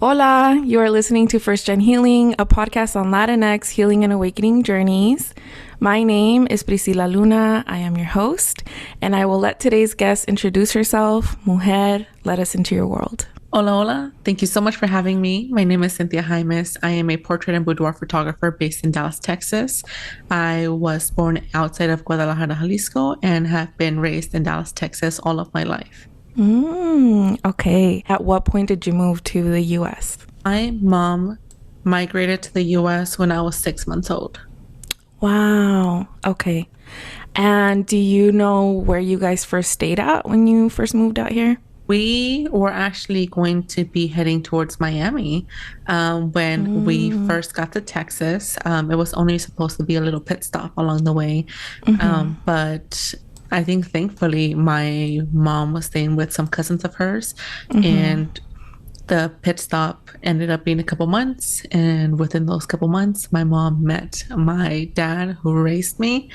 Hola, you are listening to First Gen Healing, a podcast on Latinx healing and awakening journeys. My name is Priscila Luna. I am your host, and I will let today's guest introduce herself. Mujer, let us into your world. Hola, hola. Thank you so much for having me. My name is Cinthia Jaimes. I am a portrait and boudoir photographer based in Dallas, Texas. I was born outside of Guadalajara, Jalisco, and have been raised in Dallas, Texas all of my life. Okay. At what point did you move to the U.S.? My mom migrated to the U.S. when I was 6 months old. Wow. Okay. And do you know where you guys first stayed at when you first moved out here? We were actually going to be heading towards Miami when we first got to Texas. It was only supposed to be a little pit stop along the way. But I think thankfully my mom was staying with some cousins of hers, and the pit stop ended up being a couple months. And within those couple months, my mom met my dad who raised me.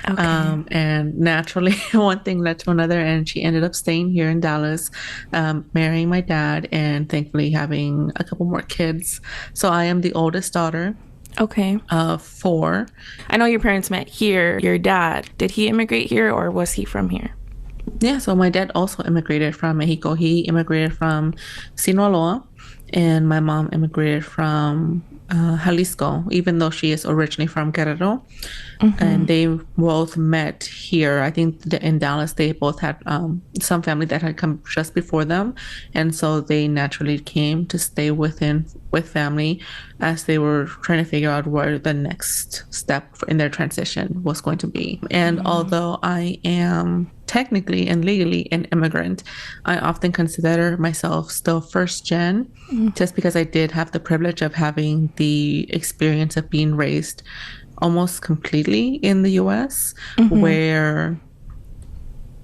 Okay. And naturally, one thing led to another. And she ended up staying here in Dallas, marrying my dad, and thankfully having a couple more kids. So I am the oldest daughter Okay. of four. I know your parents met here. Your dad, did he immigrate here or was he from here? Yeah, so my dad also immigrated from Mexico. He immigrated from Sinaloa, and my mom immigrated from Jalisco, even though she is originally from Guerrero. And they both met here. I think in Dallas, they both had some family that had come just before them. And so they naturally came to stay with family as they were trying to figure out where the next step in their transition was going to be. And although I am technically and legally an immigrant, I often consider myself still first gen, just because I did have the privilege of having the experience of being raised almost completely in the US, where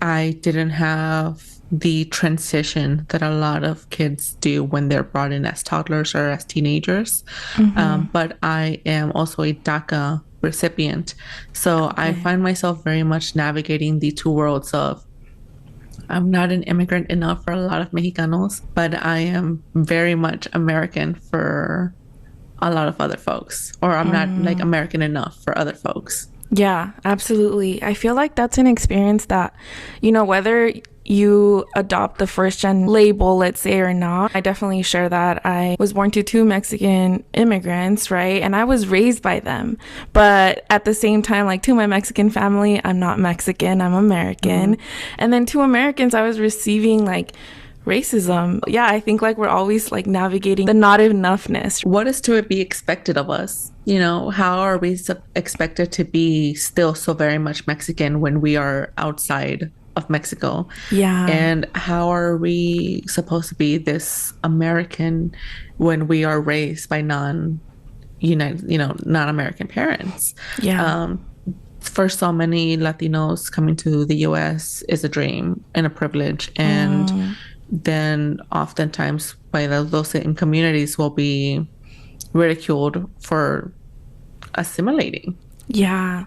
I didn't have the transition that a lot of kids do when they're brought in as toddlers or as teenagers. But I am also a DACA recipient. So I find myself very much navigating the two worlds of I'm not an immigrant enough for a lot of Mexicanos, but I am very much American for a lot of other folks, or I'm not like American enough for other folks. Yeah, absolutely. I feel like that's an experience that, whether you adopt the first gen label, let's say, or not, I definitely share that. I was born to two Mexican immigrants, right? And I was raised by them. But at the same time, like to my Mexican family, I'm not Mexican, I'm American. And then to Americans, I was receiving like racism. Yeah, I think like we're always like navigating the not enoughness. What is to be expected of us? How are we expected to be still so very much Mexican when we are outside of Mexico? Yeah. And how are we supposed to be this American when we are raised by non-American parents? Yeah. For so many Latinos, coming to the US is a dream and a privilege. And then oftentimes by those same communities will be ridiculed for assimilating. Yeah.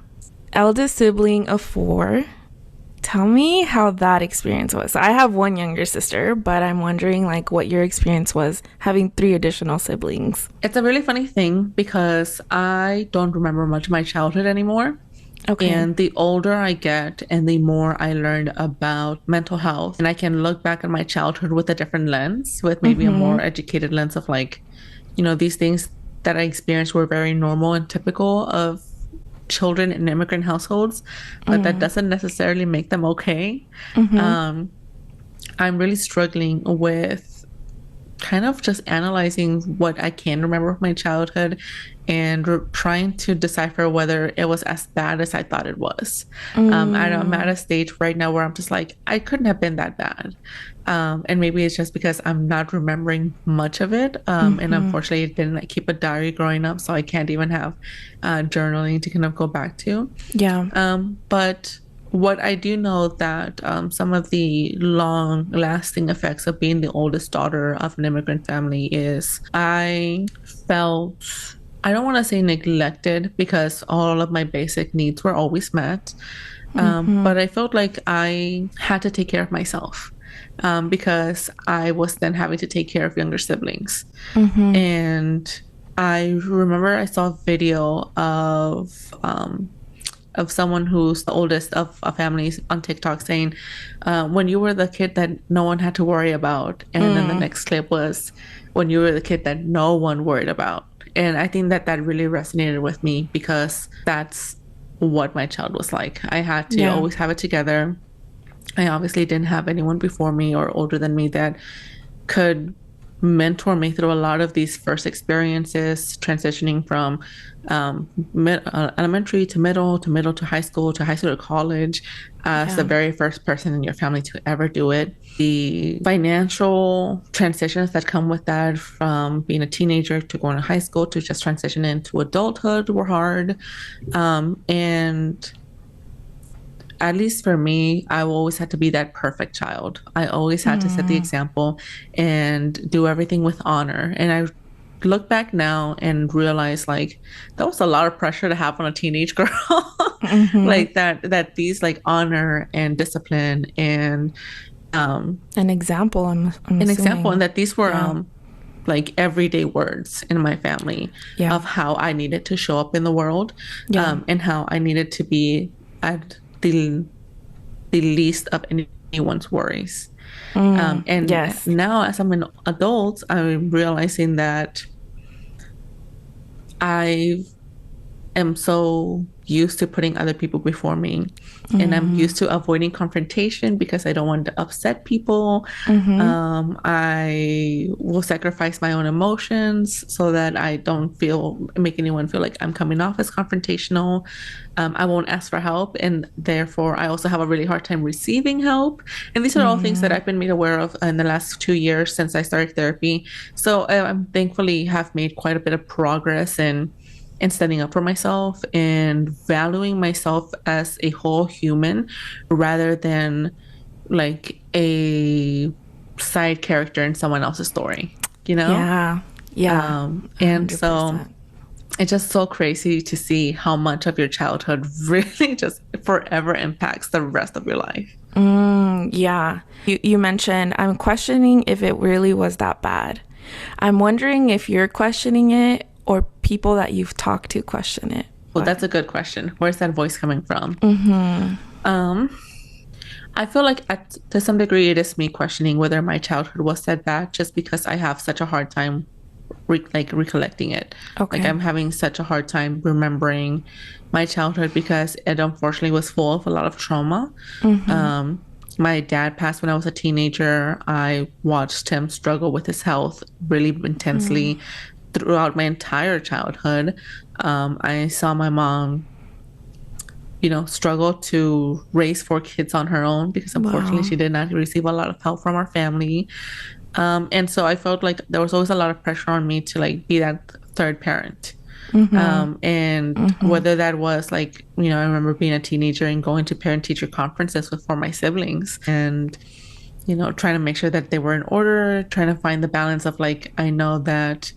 Eldest sibling of four. Tell me how that experience was. I have one younger sister, but I'm wondering like what your experience was having three additional siblings. It's a really funny thing because I don't remember much of my childhood anymore. Okay. And the older I get and the more I learned about mental health, and I can look back at my childhood with a different lens, with maybe a more educated lens of like, these things that I experienced were very normal and typical of children in immigrant households, but that doesn't necessarily make them okay. I'm really struggling with kind of just analyzing what I can remember of my childhood and trying to decipher whether it was as bad as I thought it was. I'm at a stage right now where I'm just like, I couldn't have been that bad. And maybe it's just because I'm not remembering much of it. And unfortunately, I didn't like keep a diary growing up, so I can't even have journaling to kind of go back to. Yeah. But what I do know that some of the long lasting effects of being the oldest daughter of an immigrant family is I don't want to say neglected because all of my basic needs were always met. But I felt like I had to take care of myself. because I was then having to take care of younger siblings. Mm-hmm. And I remember I saw a video of someone who's the oldest of a family on TikTok saying, when you were the kid that no one had to worry about. And then the next clip was when you were the kid that no one worried about. And I think that that really resonated with me because that's what my child was like. I had to Yeah. always have it together. I obviously didn't have anyone before me or older than me that could mentor me through a lot of these first experiences, transitioning from elementary to middle to high school to college as the Yeah. very first person in your family to ever do it. The financial transitions that come with that, from being a teenager to going to high school to just transitioning into adulthood, were hard. And at least for me, I always had to be that perfect child. I always had to set the example and do everything with honor. And I look back now and realize like that was a lot of pressure to have on a teenage girl. Mm-hmm. Like that these like honor and discipline and An example, I'm an example, and assuming. that these were Yeah. like everyday words in my family Yeah. of how I needed to show up in the world, Yeah. and how I needed to be at the least of anyone's worries. And Yes. now, as I'm an adult, I'm realizing that I am so used to putting other people before me. And I'm used to avoiding confrontation because I don't want to upset people. Mm-hmm. I will sacrifice my own emotions so that I don't make anyone feel like I'm coming off as confrontational. I won't ask for help. And therefore, I also have a really hard time receiving help. And these are all things that I've been made aware of in the last 2 years since I started therapy. So I'm thankfully have made quite a bit of progress and standing up for myself and valuing myself as a whole human rather than like a side character in someone else's story, you know? Yeah. Yeah. And so 100%. it's just so crazy to see how much of your childhood really just forever impacts the rest of your life. Yeah. You mentioned, I'm questioning if it really was that bad. I'm wondering if you're questioning it or people that you've talked to question it. Well, that's a good question. Where's that voice coming from? I feel like to some degree it is me questioning whether my childhood was that bad just because I have such a hard time recollecting it. Okay. Like I'm having such a hard time remembering my childhood because it unfortunately was full of a lot of trauma. My dad passed when I was a teenager. I watched him struggle with his health really intensely throughout my entire childhood. I saw my mom, struggle to raise 4 kids on her own because unfortunately Wow. she did not receive a lot of help from our family. And so I felt like there was always a lot of pressure on me to like be that third parent. And whether that was like, I remember being a teenager and going to parent teacher conferences for my siblings and, trying to make sure that they were in order, trying to find the balance of like, I know that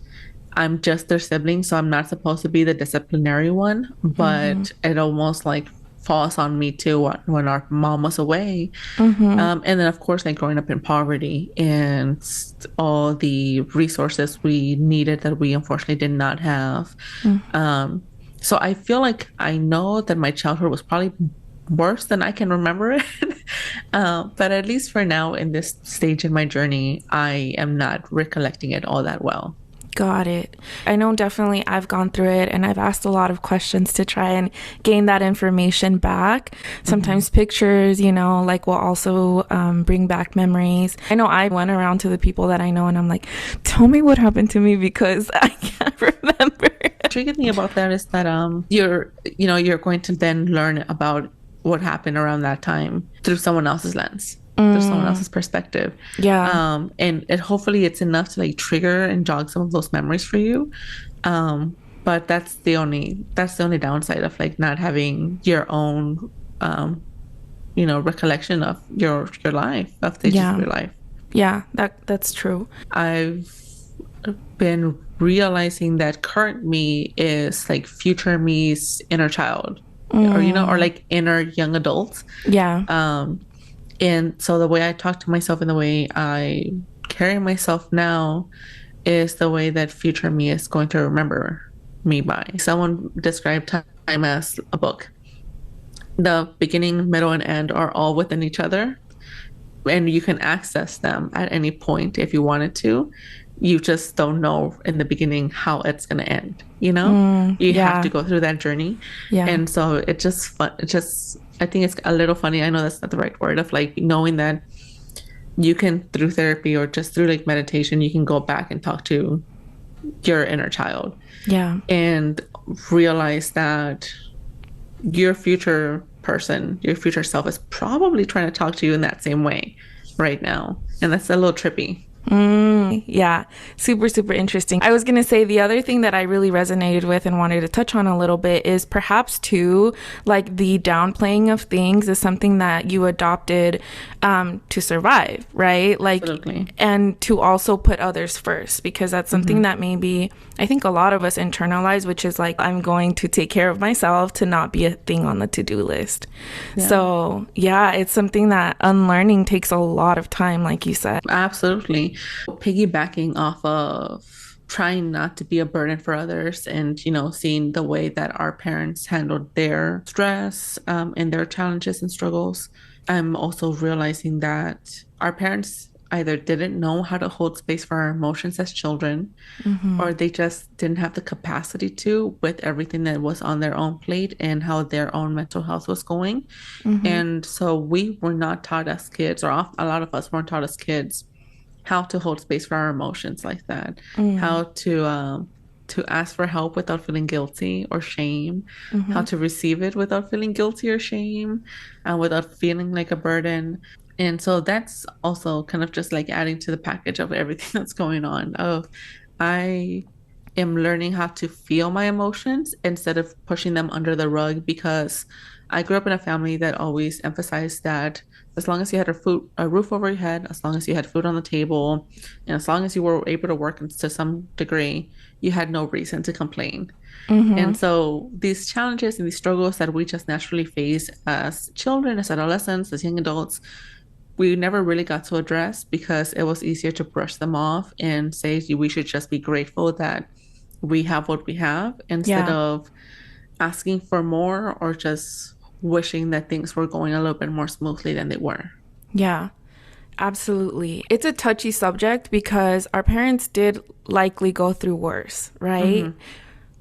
I'm just their sibling, so I'm not supposed to be the disciplinary one, but it almost like falls on me too when our mom was away. And then, of course, like growing up in poverty and all the resources we needed that we unfortunately did not have. So I feel like I know that my childhood was probably worse than I can remember it. But at least for now, in this stage in my journey, I am not recollecting it all that well. Got it. I know definitely I've gone through it and I've asked a lot of questions to try and gain that information back. Sometimes pictures, like will also bring back memories. I know I went around to the people that I know and I'm like, tell me what happened to me because I can't remember. Intriguing thing about that is that you're going to then learn about what happened around that time through someone else's lens. Through someone else's perspective. Yeah. And hopefully it's enough to like trigger and jog some of those memories for you. But that's the only downside of like not having your own recollection of your life, of stages of your life. Yeah, that's true. I've been realizing that current me is like future me's inner child, or like inner young adult. Yeah. And so the way I talk to myself and the way I carry myself now is the way that future me is going to remember me by. Someone described time as a book. The beginning, middle, and end are all within each other, and you can access them at any point if you wanted to. You just don't know in the beginning how it's going to end, you know? You have to Yeah. go through that journey. Yeah. And so it just fun it just I think it's a little funny. I know that's not the right word of like knowing that you can through therapy or just through like meditation, you can go back and talk to your inner child Yeah. and realize that your future person, your future self is probably trying to talk to you in that same way right now. And that's a little trippy. Yeah, super, super interesting. I was going to say the other thing that I really resonated with and wanted to touch on a little bit is perhaps too, like the downplaying of things is something that you adopted to survive, right? Like, Absolutely. and to also put others first, because that's something that maybe I think a lot of us internalize, which is like, I'm going to take care of myself to not be a thing on the to-do list. Yeah. So, yeah, it's something that unlearning takes a lot of time, like you said. Absolutely. Piggybacking off of trying not to be a burden for others and, you know, seeing the way that our parents handled their stress and their challenges and struggles, I'm also realizing that our parents either didn't know how to hold space for our emotions as children, or they just didn't have the capacity to with everything that was on their own plate and how their own mental health was going. And so we were not taught as kids, or a lot of us weren't taught as kids how to hold space for our emotions like that, how to ask for help without feeling guilty or shame, how to receive it without feeling guilty or shame, and without feeling like a burden. And so that's also kind of just like adding to the package of everything that's going on. Of I am learning how to feel my emotions instead of pushing them under the rug, because I grew up in a family that always emphasized that as long as you had a roof over your head, as long as you had food on the table, and as long as you were able to work to some degree, you had no reason to complain. And so these challenges and these struggles that we just naturally face as children, as adolescents, as young adults, we never really got to address because it was easier to brush them off and say we should just be grateful that we have what we have instead Yeah. of asking for more or just wishing that things were going a little bit more smoothly than they were. Yeah. Absolutely. It's a touchy subject because our parents did likely go through worse, right?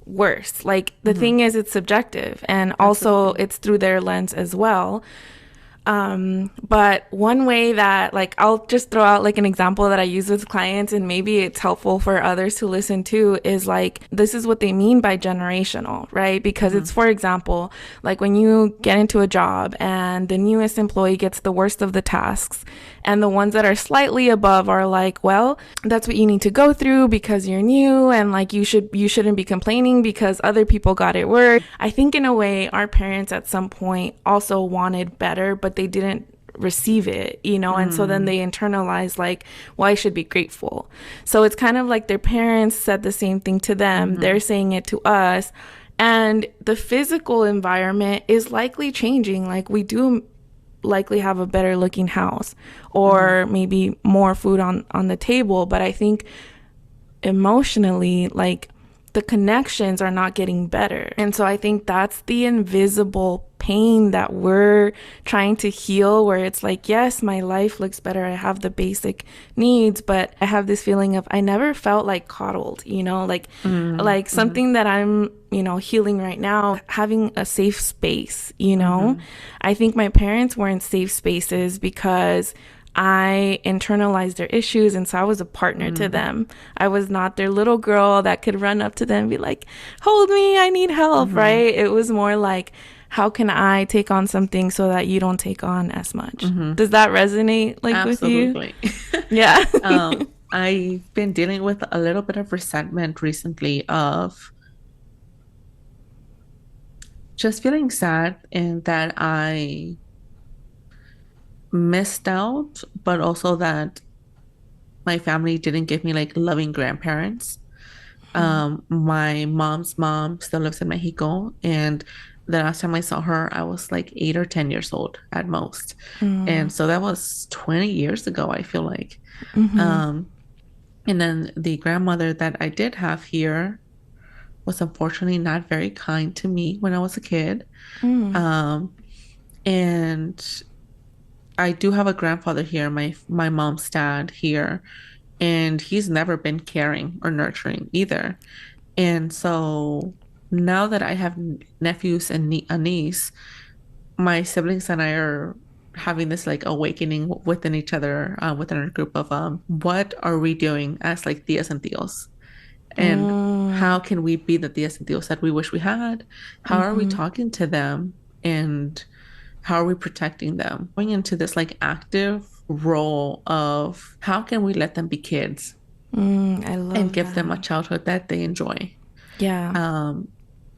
Worse. Like the thing is, it's subjective and also Absolutely. it's through their lens as well. But one way that, like, I'll just throw out like an example that I use with clients and maybe it's helpful for others to listen to is like, this is what they mean by generational, right? Because it's, for example, like when you get into a job and the newest employee gets the worst of the tasks and the ones that are slightly above are like, well, that's what you need to go through because you're new and like you shouldn't be complaining because other people got it worse. I think in a way our parents at some point also wanted better, but they didn't receive it, you know, and so then they internalize like, well, I should be grateful. So it's kind of like their parents said the same thing to them. They're saying it to us. And the physical environment is likely changing. Like we do likely have a better looking house or maybe more food on the table. But I think emotionally, like the connections are not getting better. And so I think that's the invisible pain that we're trying to heal, where it's like, yes, my life looks better. I have the basic needs, but I have this feeling of I never felt like coddled, you know, like something that I'm, you know, healing right now, having a safe space, you know. I think my parents weren't safe spaces because I internalized their issues, and so I was a partner to them. I was not their little girl that could run up to them and be like, hold me, I need help, right? It was more like, how can I take on something so that you don't take on as much? Does that resonate like with you? Absolutely. Yeah. I've been dealing with a little bit of resentment recently of just feeling sad and that I missed out, but also that my family didn't give me like loving grandparents. My mom's mom still lives in Mexico, and the last time I saw her, I was like 8 or 10 years old at most. And so that was 20 years ago, I feel like. Um, and then the grandmother that I did have here was unfortunately not very kind to me when I was a kid. Um, and I do have a grandfather here, my mom's dad here, and he's never been caring or nurturing either. And so now that I have nephews and a niece, my siblings and I are having this like awakening within each other, within our group of what are we doing as like tias and tios? And how can we be the tias and tios that we wish we had? How are we talking to them? And how are we protecting them? Going into this like active role of how can we let them be kids I love and give them a that. childhood that they enjoy. Yeah.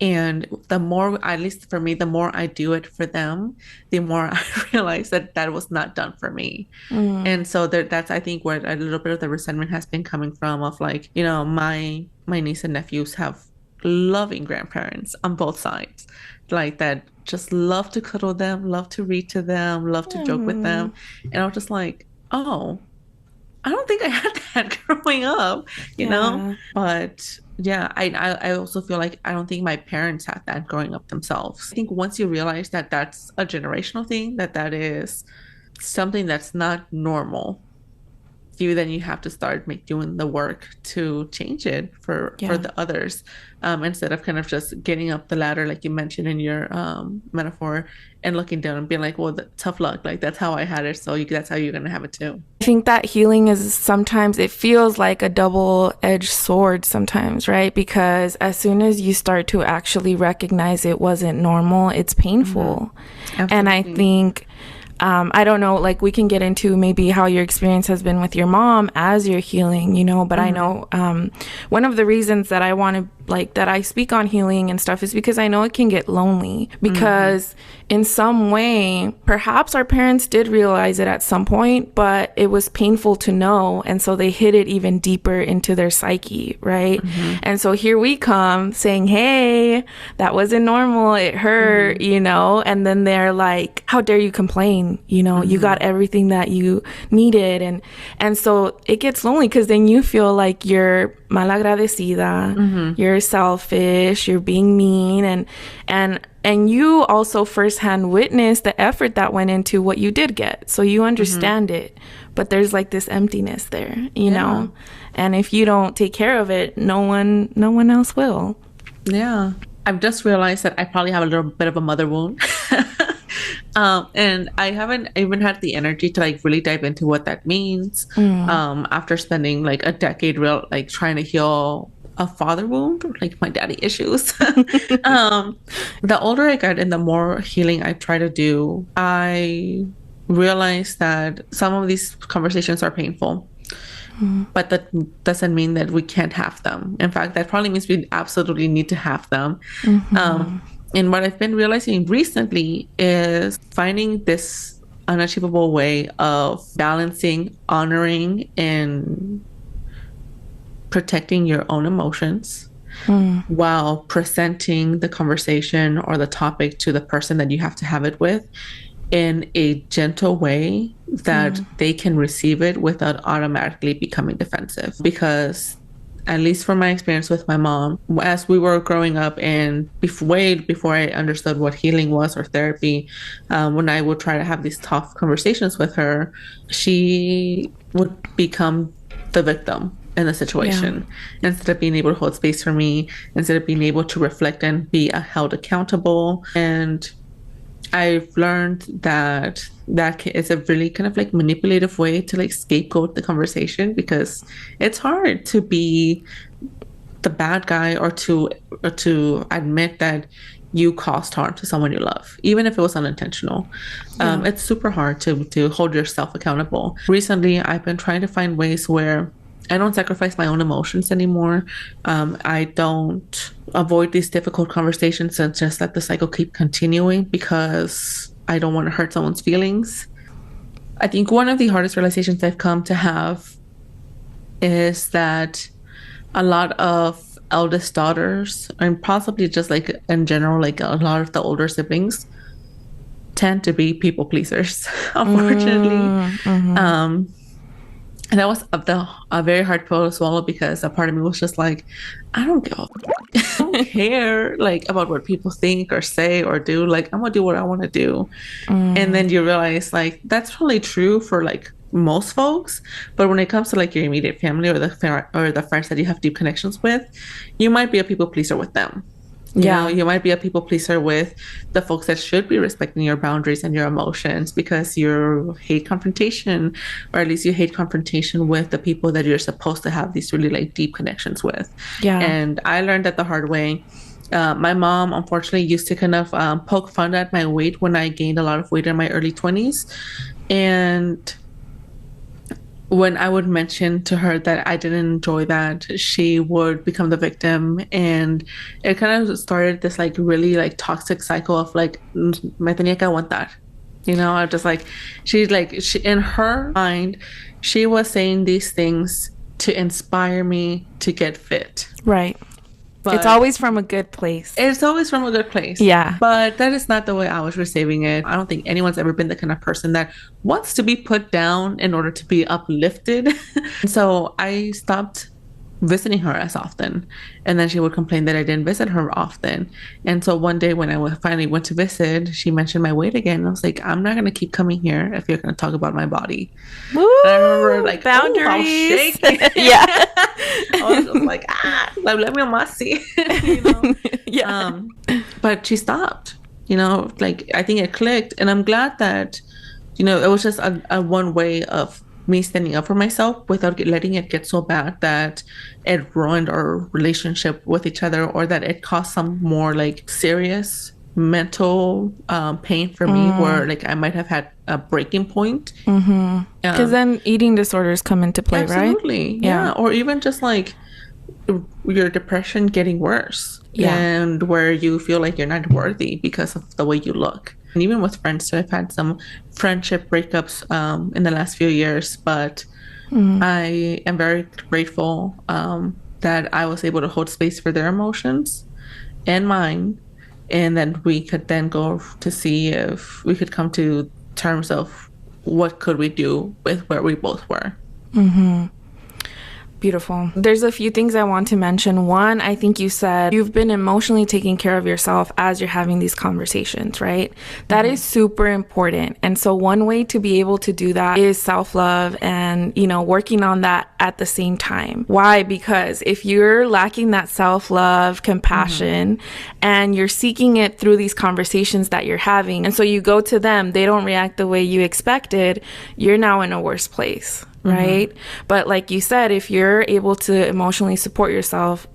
And the more, at least for me, the more I do it for them, the more I realize that that was not done for me. And so that's, I think, where a little bit of the resentment has been coming from of like, you know, my niece and nephews have loving grandparents on both sides, like that just love to cuddle them, love to read to them, love to joke with them. And I was just like, oh, I don't think I had that growing up, you know? Yeah. But yeah, I also feel like I don't think my parents had that growing up themselves. I think once you realize that that's a generational thing, that is something that's not normal, then you have to start doing the work to change it for Yeah. the others, instead of kind of just getting up the ladder like you mentioned in your metaphor and looking down and being like, well, tough luck, like that's how I had it, so that's how you're gonna have it too. I think that healing is sometimes, it feels like a double-edged sword sometimes, right? Because as soon as you start to actually recognize it wasn't normal, it's painful. And I think I don't know, like we can get into maybe how your experience has been with your mom as you're healing, you know, but I know one of the reasons that I want to like that I speak on healing and stuff is because I know it can get lonely, because in some way perhaps our parents did realize it at some point, but it was painful to know, and so they hid it even deeper into their psyche, right? And so here we come saying, hey, that wasn't normal, it hurt, you know, and then they're like, how dare you complain, you know, you got everything that you needed. And so it gets lonely, because then you feel like you're malagradecida, you're selfish, you're being mean, and you also firsthand witness the effort that went into what you did get, so you understand it, but there's like this emptiness there, you know, and if you don't take care of it, no one else will. Yeah, I've just realized that I probably have a little bit of a mother wound. And I haven't even had the energy to like really dive into what that means. After spending like a decade like trying to heal a father wound, like my daddy issues. The older I get and the more healing I try to do, I realize that some of these conversations are painful. But that doesn't mean that we can't have them. In fact, that probably means we absolutely need to have them. And what I've been realizing recently is finding this unachievable way of balancing, honoring, and protecting your own emotions while presenting the conversation or the topic to the person that you have to have it with in a gentle way that they can receive it without automatically becoming defensive. Because at least from my experience with my mom, as we were growing up and way before I understood what healing was or therapy, when I would try to have these tough conversations with her, she would become the victim in the situation. Instead of being able to hold space for me, instead of being able to reflect and be held accountable. And I've learned that is a really kind of like manipulative way to like scapegoat the conversation, because it's hard to be the bad guy or to admit that you caused harm to someone you love, even if it was unintentional. It's super hard to hold yourself accountable. Recently, I've been trying to find ways where I don't sacrifice my own emotions anymore. I don't avoid these difficult conversations and just let the cycle keep continuing because I don't want to hurt someone's feelings. I think one of the hardest realizations I've come to have is that a lot of eldest daughters, and possibly just like in general, like a lot of the older siblings tend to be people pleasers, unfortunately. Mm-hmm. And that was a very hard pill to swallow because a part of me was just like, I don't give a I don't care like about what people think or say or do. Like I'm gonna do what I want to do. And then you realize like that's probably true for like most folks, but when it comes to like your immediate family or the friends that you have deep connections with, you might be a people pleaser with them. You know, Yeah. you might be a people pleaser with the folks that should be respecting your boundaries and your emotions because you hate confrontation, or at least you hate confrontation with the people that you're supposed to have these really like deep connections with. Yeah. And I learned that the hard way. My mom, unfortunately, used to kind of poke fun at my weight when I gained a lot of weight in my early 20s. And when I would mention to her that I didn't enjoy that, she would become the victim. And it kind of started this like really like toxic cycle of like, me tenía que aguantar. You know, I just like, in her mind, she was saying these things to inspire me to get fit. Right. But it's always from a good place. It's always from a good place. Yeah. But that is not the way I was receiving it. I don't think anyone's ever been the kind of person that wants to be put down in order to be uplifted. So I stopped visiting her as often. And then she would complain that I didn't visit her often. And so one day when I finally went to visit, she mentioned my weight again. And I was like, I'm not going to keep coming here if you're going to talk about my body. Woo! And I remember like, boundaries. I was shaking. Yeah. I was just like, like, let me on my seat. You know? Yeah. But she stopped, you know, like I think it clicked. And I'm glad that, you know, it was just a one way of me standing up for myself without letting it get so bad that it ruined our relationship with each other, or that it caused some more like serious mental pain for me, where like I might have had a breaking point. Because then eating disorders come into play, absolutely, right? Yeah. Or even just like your depression getting worse, and where you feel like you're not worthy because of the way you look. And even with friends, so I've had some friendship breakups in the last few years, but I am very grateful that I was able to hold space for their emotions and mine, and then we could then go to see if we could come to terms of what could we do with where we both were. Beautiful. There's a few things I want to mention. One, I think you said you've been emotionally taking care of yourself as you're having these conversations, right? That is super important. And so one way to be able to do that is self-love and, you know, working on that at the same time. Why? Because if you're lacking that self-love, compassion, and you're seeking it through these conversations that you're having, and so you go to them, they don't react the way you expected, you're now in a worse place. Right? But like you said, if you're able to emotionally support yourself,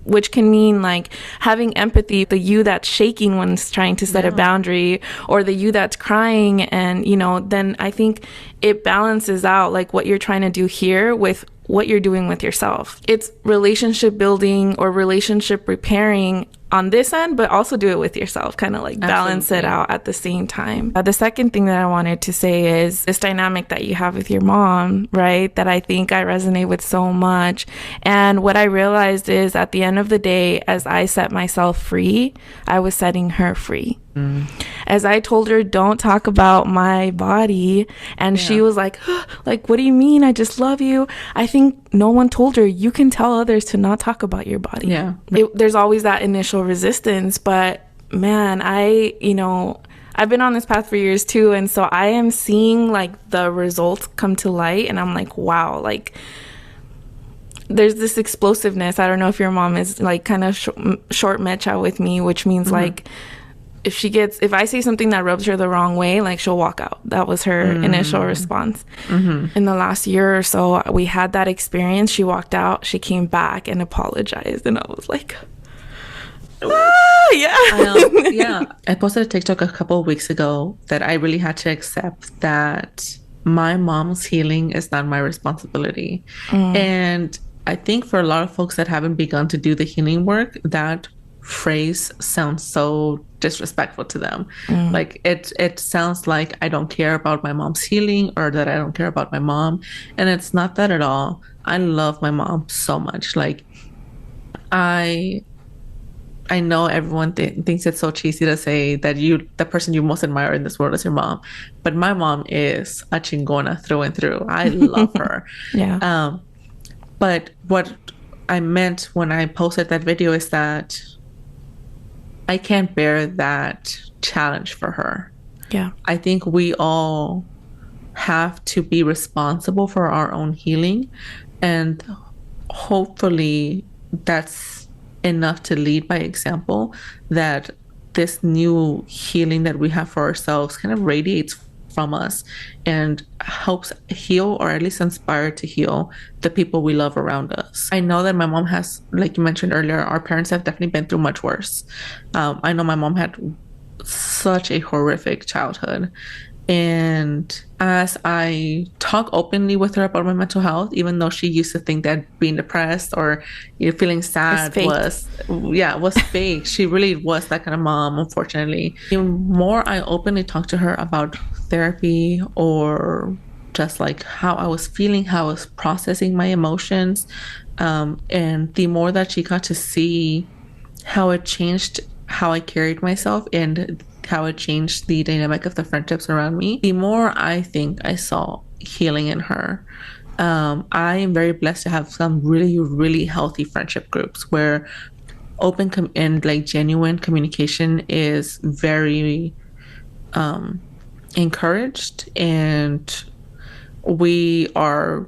which can mean like having empathy, the you that's shaking when it's trying to set a boundary, or the you that's crying, and, you know, then I think it balances out like what you're trying to do here with what you're doing with yourself. It's relationship building or relationship repairing on this end, but also do it with yourself, kind of like balance it out at the same time. The second thing that I wanted to say is this dynamic that you have with your mom, right? That I think I resonate with so much. And what I realized is at the end of the day, as I set myself free, I was setting her free. As I told her, don't talk about my body, and she was like, what do you mean? I just love you. I think no one told her, you can tell others to not talk about your body. There's always that initial resistance, but man, I've been on this path for years too, and so I am seeing like the results come to light, and I'm like, wow, like there's this explosiveness. I don't know if your mom is like kind of short mecha with me, which means like if I say something that rubs her the wrong way, like she'll walk out. That was her initial response. In the last year or so, we had that experience. She walked out, she came back and apologized, and I was like, I posted a TikTok a couple of weeks ago that I really had to accept that my mom's healing is not my responsibility. And I think for a lot of folks that haven't begun to do the healing work, that phrase sounds so disrespectful to them. Like it sounds like I don't care about my mom's healing, or that I don't care about my mom. And it's not that at all. I love my mom so much. Like I know everyone thinks it's so cheesy to say that the person you most admire in this world is your mom, but my mom is a chingona through and through. I love her. Yeah. But what I meant when I posted that video is that I can't bear that challenge for her. Yeah. I think we all have to be responsible for our own healing, and hopefully that's enough to lead by example, that this new healing that we have for ourselves kind of radiates from us and helps heal, or at least inspire to heal, the people we love around us. I know that my mom has, like you mentioned earlier, our parents have definitely been through much worse. I know my mom had such a horrific childhood. And as I talk openly with her about my mental health, even though she used to think that being depressed or feeling sad was fake, she really was that kind of mom, unfortunately. The more I openly talk to her about therapy, or just like how I was feeling, how I was processing my emotions, and the more that she got to see how it changed how I carried myself and how it changed the dynamic of the friendships around me, the more I think I saw healing in her. I am very blessed to have some really, really healthy friendship groups where open and like genuine communication is very encouraged, and we are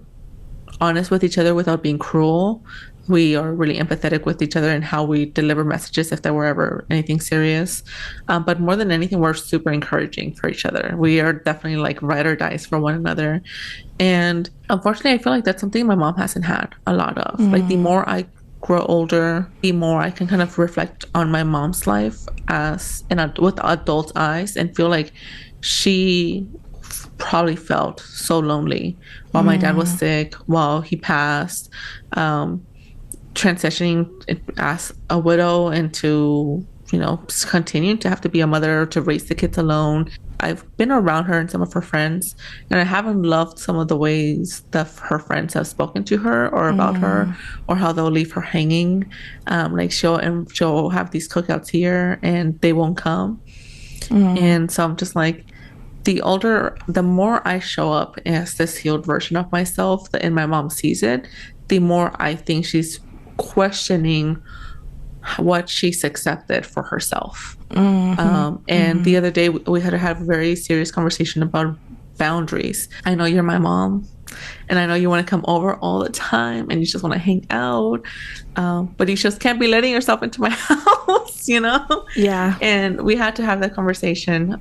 honest with each other without being cruel. We are really empathetic with each other and how we deliver messages if there were ever anything serious. But more than anything, we're super encouraging for each other. We are definitely like ride or dies for one another. And unfortunately, I feel like that's something my mom hasn't had a lot of. Like the more I grow older, the more I can kind of reflect on my mom's life with adult eyes, and feel like she probably felt so lonely while my dad was sick, while he passed, transitioning as a widow into, continuing to have to be a mother to raise the kids alone. I've been around her and some of her friends, and I haven't loved some of the ways that her friends have spoken to her or about her, or how they'll leave her hanging. Like she'll have these cookouts here and they won't come. And so I'm just like, the more I show up as this healed version of myself, and my mom sees it, the more I think she's questioning what she's accepted for herself. And the other day we had to have a very serious conversation about boundaries. I know you're my mom, and I know you want to come over all the time and you just want to hang out, but you just can't be letting yourself into my house, Yeah. And we had to have that conversation.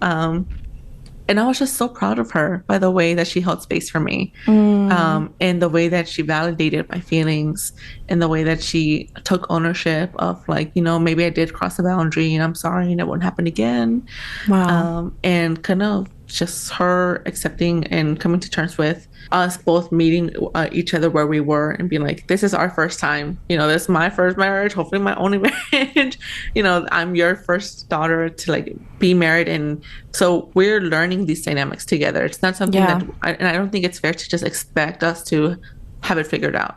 And I was just so proud of her by the way that she held space for me, and the way that she validated my feelings, and the way that she took ownership of, like, maybe I did cross a boundary and I'm sorry and it won't happen again. Wow. And kind of just her accepting and coming to terms with us both meeting each other where we were, and being like, this is our first time, this is my first marriage, hopefully my only marriage. I'm your first daughter to like be married, and so we're learning these dynamics together. It's not something that I don't think it's fair to just expect us to have it figured out.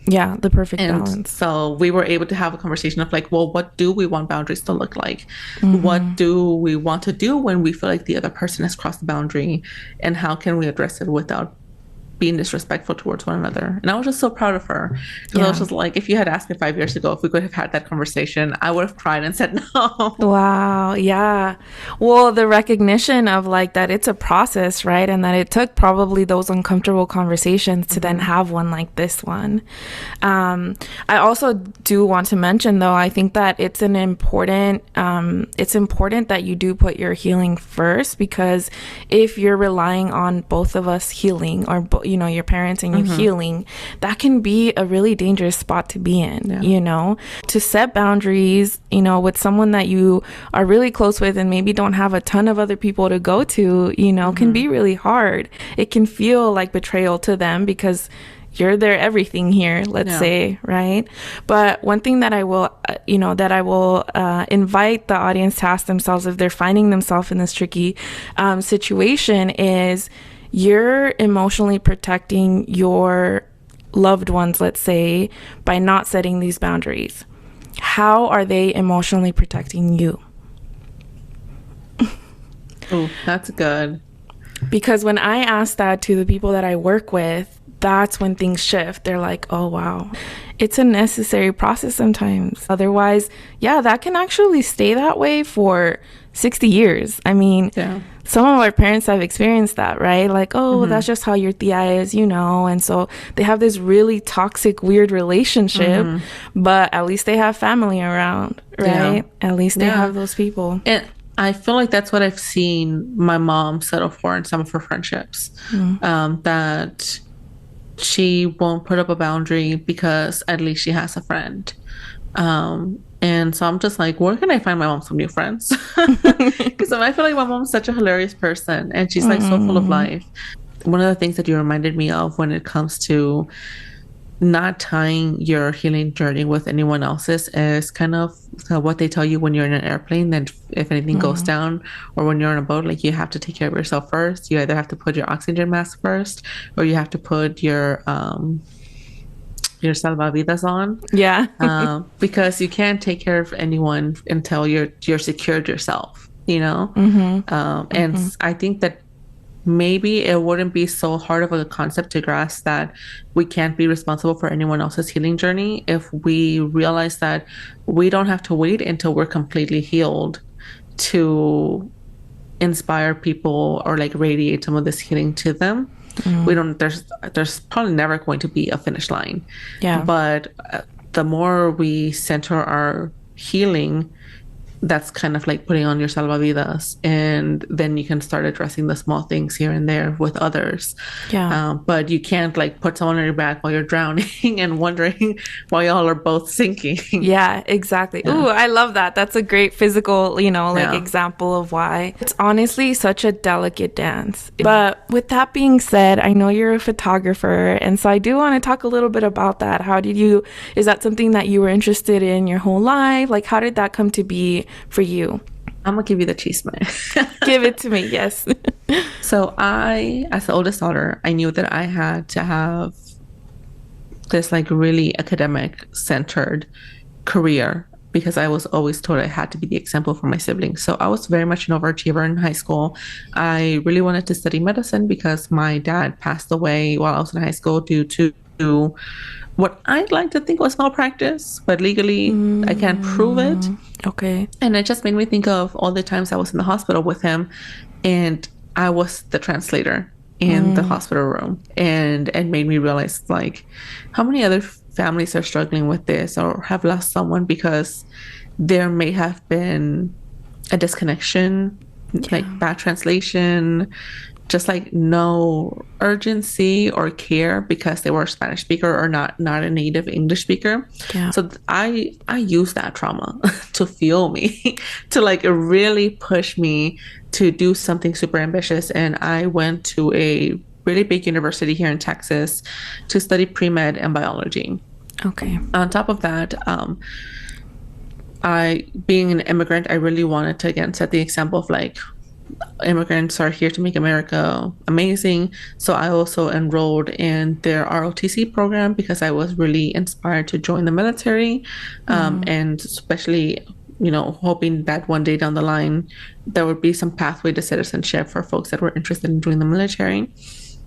Yeah, the perfect balance. So we were able to have a conversation of like, well, what do we want boundaries to look like? What do we want to do when we feel like the other person has crossed the boundary, and how can we address it without being disrespectful towards one another? And I was just so proud of her, because I was just like, if you had asked me 5 years ago if we could have had that conversation, I would have cried and said no. Wow. Yeah. Well, the recognition of like that it's a process, right? And that it took probably those uncomfortable conversations to then have one like this one. I also do want to mention, though, I think that it's important that you do put your healing first, because if you're relying on both of us healing, or your parents and you healing, that can be a really dangerous spot to be in. To set boundaries, with someone that you are really close with and maybe don't have a ton of other people to go to, can be really hard. It can feel like betrayal to them, because you're their everything here, let's say, right? But one thing that I will, invite the audience to ask themselves if they're finding themselves in this tricky situation is, you're emotionally protecting your loved ones, let's say, by not setting these boundaries? How are they emotionally protecting you? Oh, that's good. Because when I ask that to the people that I work with, that's when things shift. They're like, oh, wow, it's a necessary process sometimes. Otherwise, yeah, that can actually stay that way for 60 years. I mean, Yeah. some of our parents have experienced that, right? Like, oh, that's just how your tia is, you know? And so they have this really toxic, weird relationship, but at least they have family around, right? Yeah. At least they Yeah. have those people. And I feel like that's what I've seen my mom settle for in some of her friendships. That she won't put up a boundary because at least she has a friend. And so I'm just like, where can I find my mom some new friends? Because I feel like my mom's such a hilarious person and she's like so full of life. One of the things that you reminded me of when it comes to not tying your healing journey with anyone else's is kind of what they tell you when you're in an airplane, that if anything goes down, or when you're on a boat, like you have to take care of yourself first. You either have to put your oxygen mask first, or you have to put your salvavidas on. Yeah. Because you can't take care of anyone until you're secured yourself, you know. And I think that maybe it wouldn't be so hard of a concept to grasp that we can't be responsible for anyone else's healing journey if we realize that we don't have to wait until we're completely healed to inspire people or like radiate some of this healing to them. We don't, there's probably never going to be a finish line. Yeah. But the more we center our healing, that's kind of like putting on your salvavidas, and then you can start addressing the small things here and there with others. But you can't like put someone on your back while you're drowning and wondering why y'all are both sinking. Yeah, exactly. Ooh, I love that. That's a great physical, example of why it's honestly such a delicate dance. But with that being said, I know you're a photographer, and so I do want to talk a little bit about that. Is that something that you were interested in your whole life? Like, how did that come to be for you? I'm gonna give you the chisme. Give it to me. Yes. So I, as the oldest daughter, I knew that I had to have this like really academic centered career because I was always told I had to be the example for my siblings. So I was very much an overachiever in high school. I really wanted to study medicine because my dad passed away while I was in high school due to what I'd like to think was malpractice, but legally I can't prove it. Okay. And it just made me think of all the times I was in the hospital with him, and I was the translator in the hospital room, and it made me realize like how many other families are struggling with this or have lost someone because there may have been a disconnection, like bad translation, just like no urgency or care because they were a Spanish speaker or not a native English speaker. So I use that trauma to fuel me, to like really push me to do something super ambitious. And I went to a really big university here in Texas to study pre-med and biology. Okay. On top of that, being an immigrant, I really wanted to again set the example of like immigrants are here to make America amazing. So I also enrolled in their ROTC program because I was really inspired to join the military, and especially, hoping that one day down the line there would be some pathway to citizenship for folks that were interested in joining the military.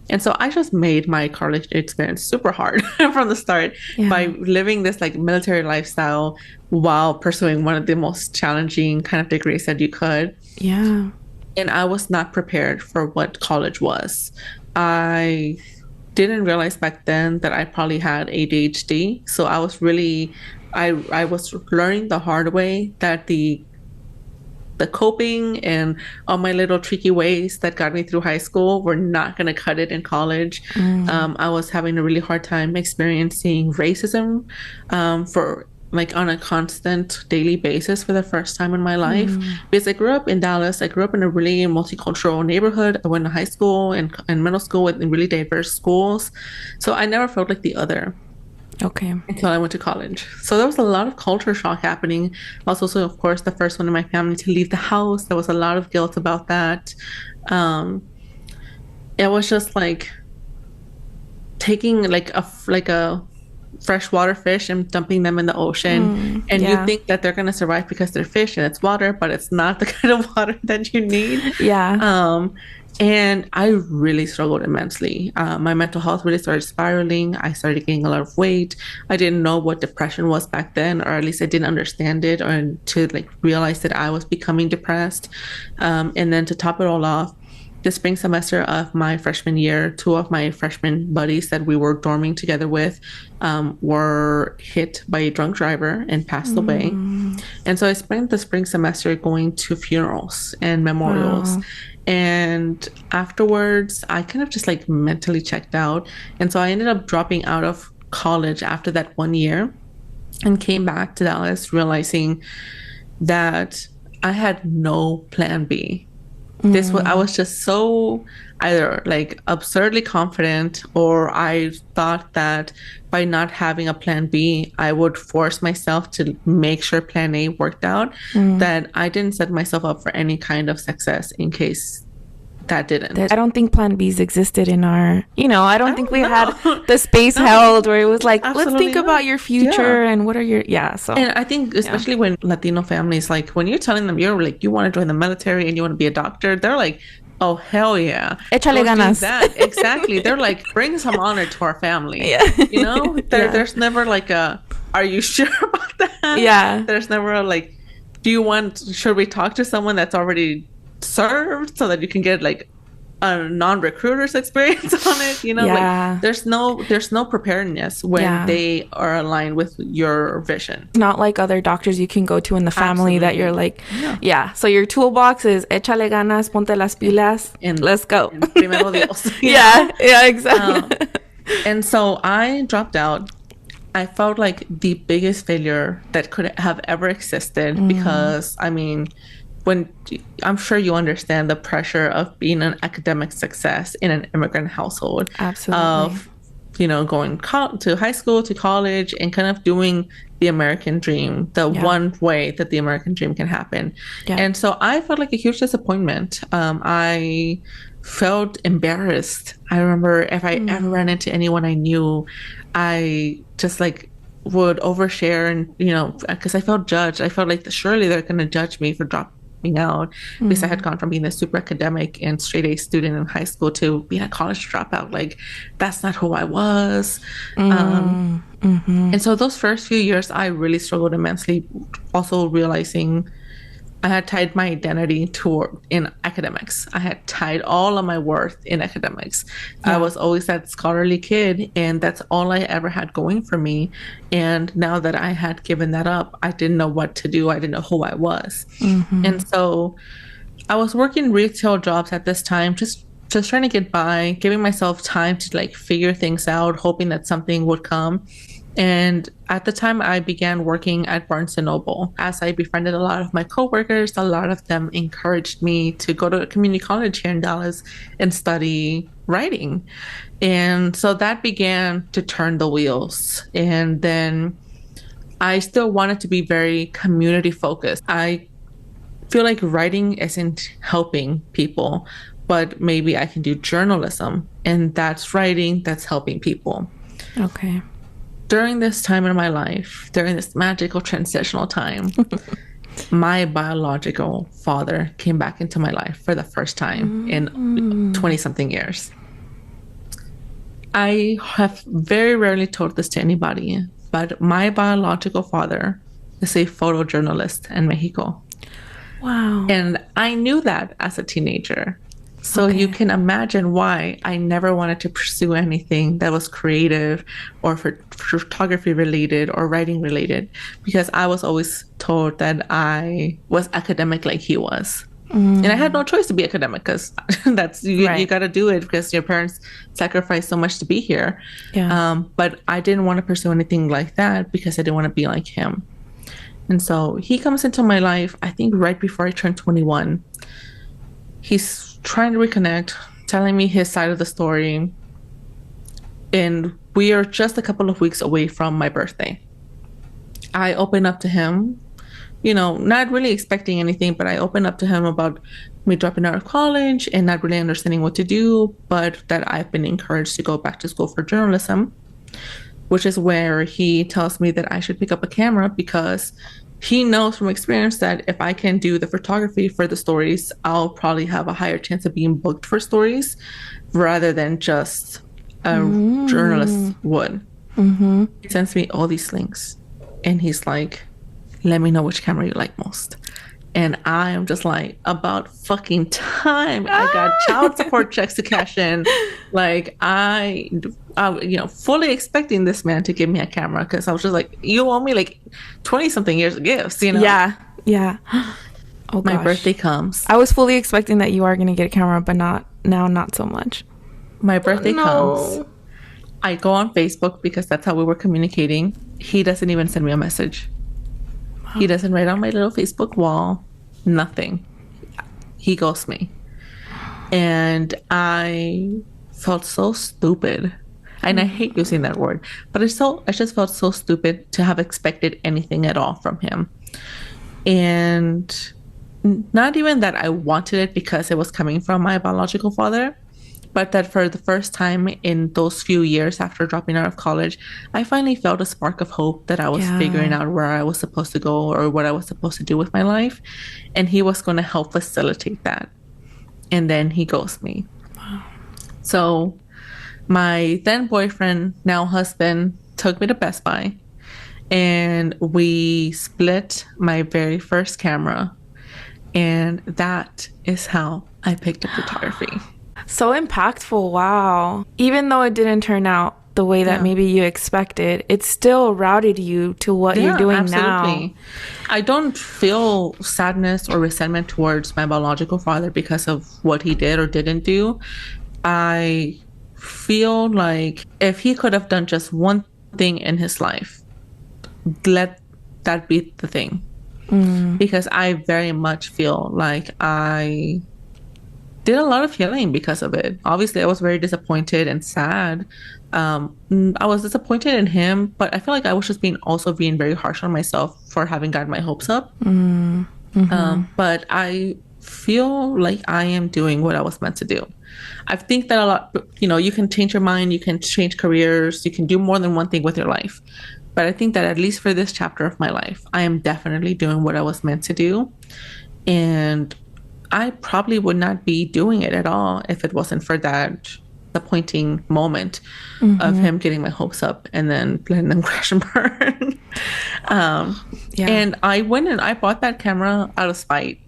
And so I just made my college experience super hard from the start by living this like military lifestyle while pursuing one of the most challenging kind of degrees that you could. Yeah. And I was not prepared for what college was. I didn't realize back then that I probably had ADHD. So I was really, I was learning the hard way that the coping and all my little tricky ways that got me through high school were not going to cut it in college. I was having a really hard time experiencing racism for like on a constant daily basis for the first time in my life. Because I grew up in Dallas. I grew up in a really multicultural neighborhood. I went to high school and middle school in really diverse schools. So I never felt like the other. Okay. Until I went to college. So there was a lot of culture shock happening. I was also, of course, the first one in my family to leave the house. There was a lot of guilt about that. It was just like taking like a freshwater fish and dumping them in the ocean, and you Yeah. think that they're going to survive because they're fish and it's water, but it's not the kind of water that you need. Yeah. And I really struggled immensely. My mental health really started spiraling. I started gaining a lot of weight. I didn't know what depression was back then, or at least I didn't understand it, or to like realize that I was becoming depressed. And then to top it all off, the spring semester of my freshman year, two of my freshman buddies that we were dorming together with were hit by a drunk driver and passed away. And so I spent the spring semester going to funerals and memorials. Wow. And afterwards, I kind of just like mentally checked out. And so I ended up dropping out of college after that 1 year and came back to Dallas realizing that I had no plan B. I was just so either like absurdly confident, or I thought that by not having a plan B, I would force myself to make sure plan A worked out, that I didn't set myself up for any kind of success in case that didn't. I don't think plan Bs existed in our, I don't think we had No. the space held where it was like, let's Absolutely think not. about your future and what are your, so. And I think especially when Latino families, like when you're telling them you're like, you want to join the military and you want to be a doctor, they're like, oh, hell yeah. Échale Go do ganas. that. Exactly. They're like, bring some honor to our family. Yeah. There's never like are you sure about that? Yeah. There's never a, like, should we talk to someone that's already served so that you can get like a non-recruiter's experience on it? Like there's no preparedness when they are aligned with your vision. Not like other doctors you can go to in the family that you're like, so your toolbox is échale ganas, ponte las pilas, and let's go. And primero Dios. Yeah, exactly. And so I dropped out. I felt like the biggest failure that could have ever existed, because I mean, when I'm sure you understand the pressure of being an academic success in an immigrant household. Absolutely. Of going to high school, to college, and kind of doing the American dream, the one way that the American dream can happen. And so I felt like a huge disappointment. I felt embarrassed. I remember if I ever ran into anyone I knew, I just like would overshare, and because I felt judged. I felt like surely they're going to judge me for dropping out, because I had gone from being a super academic and straight A student in high school to being a college dropout. Like, that's not who I was. And so those first few years, I really struggled immensely. Also realizing I had tied my identity in academics. I had tied all of my worth in academics. I was always that scholarly kid, and that's all I ever had going for me. And now that I had given that up, I didn't know what to do. I didn't know who I was. And so I was working retail jobs at this time, just trying to get by, giving myself time to like figure things out, hoping that something would come. And at the time, I began working at Barnes & Noble. As I befriended a lot of my coworkers, a lot of them encouraged me to go to a community college here in Dallas and study writing. And so that began to turn the wheels. And then I still wanted to be very community focused. I feel like writing isn't helping people, but maybe I can do journalism, and that's writing, that's helping people. Okay. During this time in my life, during this magical transitional time, my biological father came back into my life for the first time in 20-something years. I have very rarely told this to anybody, but my biological father is a photojournalist in Mexico. Wow. And I knew that as a teenager. So you can imagine why I never wanted to pursue anything that was creative or photography related or writing related, because I was always told that I was academic like he was. And I had no choice to be academic, because that's you got to do it because your parents sacrificed so much to be here. But I didn't want to pursue anything like that because I didn't want to be like him. And so he comes into my life, I think right before I turned 21. He's trying to reconnect, telling me his side of the story. And we are just a couple of weeks away from my birthday. I open up to him, not really expecting anything, but I open up to him about me dropping out of college and not really understanding what to do, but that I've been encouraged to go back to school for journalism, which is where he tells me that I should pick up a camera because he knows from experience that if I can do the photography for the stories, I'll probably have a higher chance of being booked for stories rather than just a journalist would. He sends me all these links and he's like, let me know which camera you like most. And I am just like, about fucking time. I got child support checks to cash in. Like I fully expecting this man to give me a camera because I was just like, you owe me like 20 something years of gifts, you know? Yeah. Oh, my gosh. birthday comes. I was fully expecting that you are going to get a camera, but not so much. My birthday comes. I go on Facebook because that's how we were communicating. He doesn't even send me a message. He doesn't write on my little Facebook wall. Nothing. He ghosts me. And I felt so stupid. And I hate using that word. But I just felt so stupid to have expected anything at all from him. And not even that I wanted it because it was coming from my biological father, but that for the first time in those few years after dropping out of college, I finally felt a spark of hope that I was figuring out where I was supposed to go or what I was supposed to do with my life. And he was going to help facilitate that. And then he ghosted me. Wow. So my then boyfriend, now husband, took me to Best Buy and we split my very first camera. And that is how I picked up photography. So impactful. Wow. Even though it didn't turn out the way that maybe you expected, it still routed you to what you're doing now. I don't feel sadness or resentment towards my biological father because of what he did or didn't do. I feel like if he could have done just one thing in his life, let that be the thing. Because I very much feel like I did a lot of healing because of it. Obviously, I was very disappointed and sad. I was disappointed in him, but I feel like I was just being very harsh on myself for having gotten my hopes up. But I feel like I am doing what I was meant to do. I think that a lot, you can change your mind, you can change careers, you can do more than one thing with your life. But I think that at least for this chapter of my life, I am definitely doing what I was meant to do. And I probably would not be doing it at all if it wasn't for that disappointing moment of him getting my hopes up and then letting them crash and burn. And I went and I bought that camera out of spite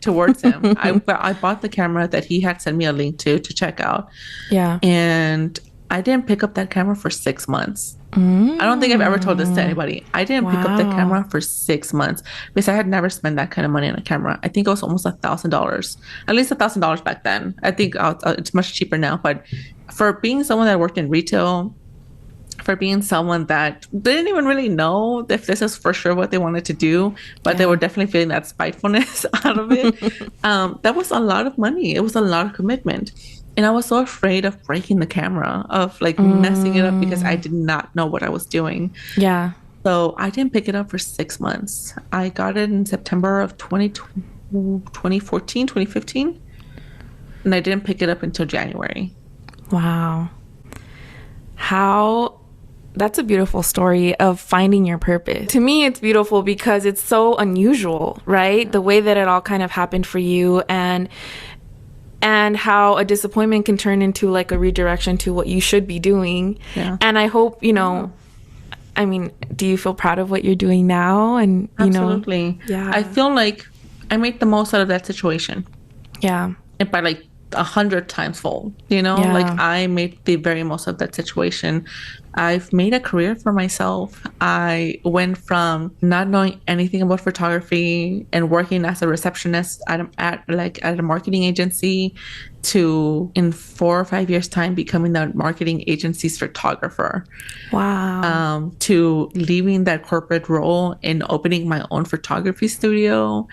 towards him. I bought the camera that he had sent me a link to check out. Yeah. And I didn't pick up that camera for 6 months. I don't think I've ever told this to anybody. I didn't pick up the camera for 6 months because I had never spent that kind of money on a camera. I think it was almost $1,000, at least $1,000 back then. I think it's much cheaper now. But for being someone that worked in retail, for being someone that didn't even really know if this is for sure what they wanted to do, but they were definitely feeling that spitefulness out of it. That was a lot of money. It was a lot of commitment. And I was so afraid of breaking the camera, of like messing it up because I did not know what I was doing. Yeah. So I didn't pick it up for 6 months. I got it in September of 2014, 2015. And I didn't pick it up until January. Wow. That's a beautiful story of finding your purpose. To me, it's beautiful because it's so unusual, right? The way that it all kind of happened for you and how a disappointment can turn into like a redirection to what you should be doing. Yeah. And I hope, I mean, do you feel proud of what you're doing now? And, Absolutely. Yeah. I feel like I made the most out of that situation. Yeah. And by like 100 times fold, like I made the very most of that situation. I've made a career for myself. I went from not knowing anything about photography and working as a receptionist at a marketing agency to, in 4 or 5 years' time, becoming the marketing agency's photographer. Wow. To leaving that corporate role and opening my own photography studio.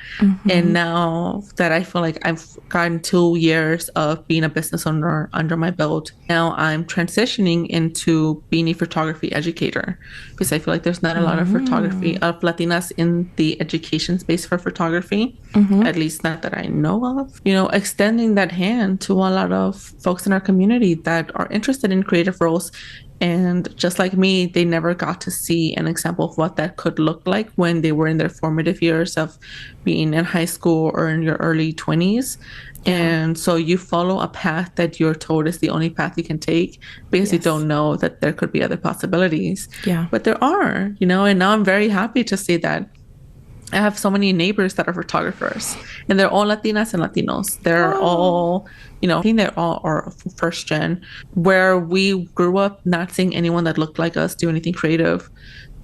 And now that I feel like I've gotten 2 years of being a business owner under my belt, now I'm transitioning into being mini photography educator, because I feel like there's not a lot of photography of Latinas in the education space for photography, at least not that I know of. You know, extending that hand to a lot of folks in our community that are interested in creative roles. And just like me, they never got to see an example of what that could look like when they were in their formative years of being in high school or in your early 20s. Yeah. And so you follow a path that you're told is the only path you can take because you don't know that there could be other possibilities. Yeah. But there are, you know, and now I'm very happy to say that I have so many neighbors that are photographers, and they're all Latinas and Latinos. They're all, you know, I think they're all are first gen, where we grew up not seeing anyone that looked like us do anything creative.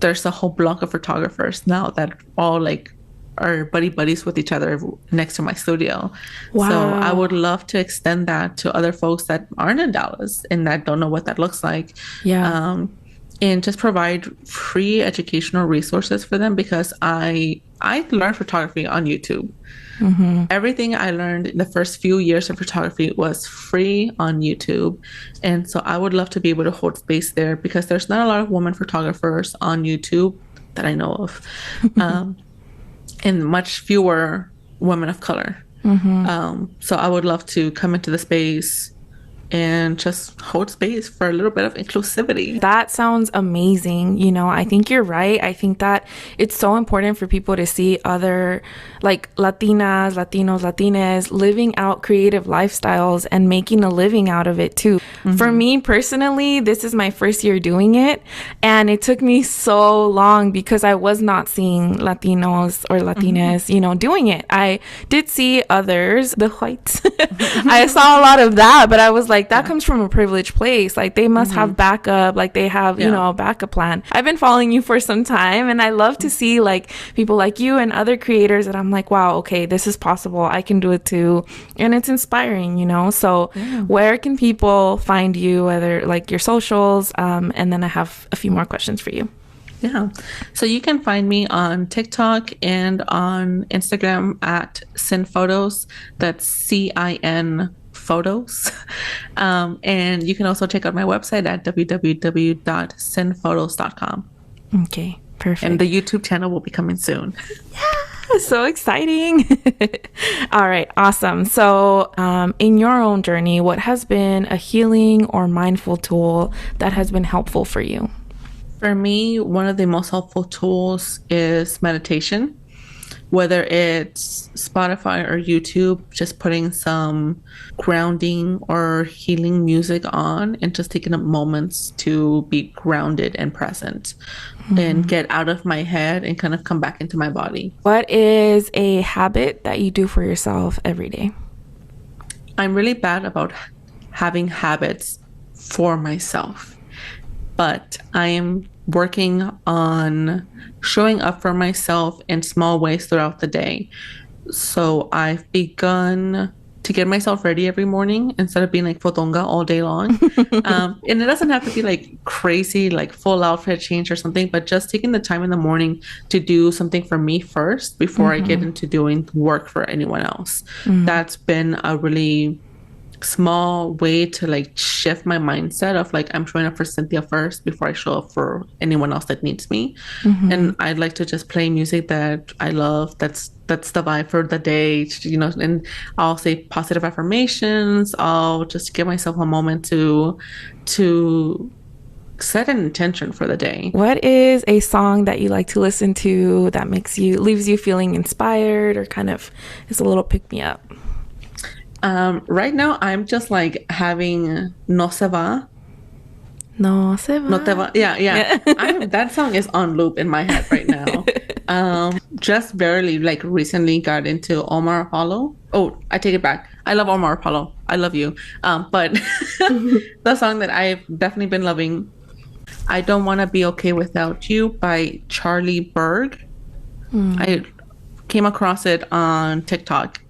There's a whole block of photographers now that all like are buddies with each other next to my studio. Wow. So I would love to extend that to other folks that aren't in Dallas and that don't know what that looks like. Yeah. And just provide free educational resources for them, because I learned photography on YouTube. Everything I learned in the first few years of photography was free on YouTube. And so I would love to be able to hold space there, because there's not a lot of women photographers on YouTube that I know of, and much fewer women of color. So I would love to come into the space and just hold space for a little bit of inclusivity. That sounds amazing. You know, I think you're right. I think that it's so important for people to see other like Latinas, Latinos, Latinas living out creative lifestyles and making a living out of it too. For me personally, this is my first year doing it, and it took me so long because I was not seeing Latinos or Latinas, you know, doing it. I did see others, the whites. I saw a lot of that, but I was like, that comes from a privileged place. Like they must have backup, like they have, you know, a backup plan. I've been following you for some time, and I love to see like people like you and other creators that I'm like, wow, okay, this is possible. I can do it too. And it's inspiring, you know? So where can people find you, whether like your socials? And then I have a few more questions for you. Yeah. So you can find me on TikTok and on Instagram at Cinphotos. That's CIN photos. And you can also check out my website at www.cinphotos.com. Okay, perfect. And the YouTube channel will be coming soon. Yeah, so exciting. All right, awesome. So in your own journey, what has been a healing or mindful tool that has been helpful for you? For me, one of the most helpful tools is meditation. Whether it's Spotify or YouTube, just putting some grounding or healing music on and just taking up moments to be grounded and present and get out of my head and kind of come back into my body. What is a habit that you do for yourself every day? I'm really bad about having habits for myself, but I am working on showing up for myself in small ways throughout the day. So I've begun to get myself ready every morning instead of being like fotonga all day long. And it doesn't have to be like crazy, like full outfit change or something, but just taking the time in the morning to do something for me first before I get into doing work for anyone else. That's been a really small way to like shift my mindset of like, I'm showing up for Cinthia first before I show up for anyone else that needs me. And I'd like to just play music that I love, that's the vibe for the day, you know, and I'll say positive affirmations. I'll just give myself a moment to set an intention for the day. What is a song that you like to listen to that leaves you feeling inspired or kind of is a little pick me up? Right now, I'm just like having No Se Va. No Se Va. No Te Va. Yeah. That song is on loop in my head right now. Just barely, like recently got into Omar Apollo. Oh, I take it back. I love Omar Apollo. I love you. But the song that I've definitely been loving, I Don't Want to Be Okay Without You by Charlie Berg. I came across it on TikTok.